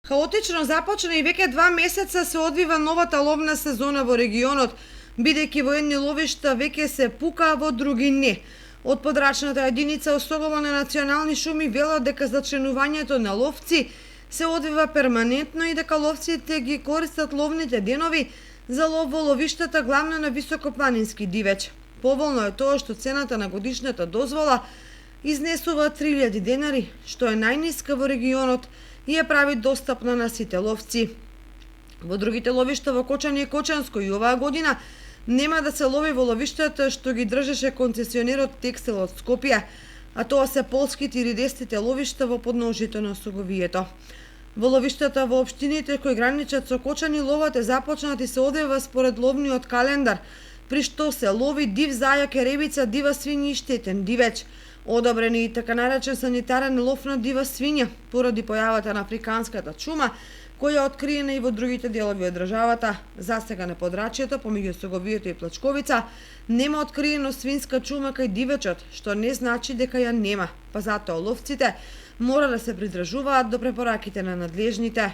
Хаотично започна и веќе 2 месеца се одвива новата ловна сезона во регионот, бидејќи во едни ловишта веќе се пука, а во други не. Од подрачната единица Осогово на национални шуми велат дека зачленувањето на ловци се одвива перманентно и дека ловците ги користат ловните денови за лов во ловиштата главно на високопланински дивеч. Поволно е тоа што цената на годишната дозвола изнесува 3000 денари, што е најниска во регионот и ја прави достапна на сите ловци. Во другите ловишта во Кочани и Кочанско и оваа година нема да се лови во ловиштата што ги држеше концесионерот Текстил од Скопје, а тоа се полските и редестите ловишта во подножјето на Соговието. Во ловиштата во општините кои граничат со Кочани ловот е започнат и се одвива според ловниот календар, при што се лови див зајак, еребица, дива свиња и штетен дивеч. Одобрен и така наречен санитарен лов на дива свиња поради појавата на африканската чума, која откриена и во другите делови од државата. Засега на подрачјето помеѓу Соговието и Плачковица нема откриено свинска чума кај дивечот, што не значи дека ја нема, па затоа ловците мора да се придржуваат до препораките на надлежните.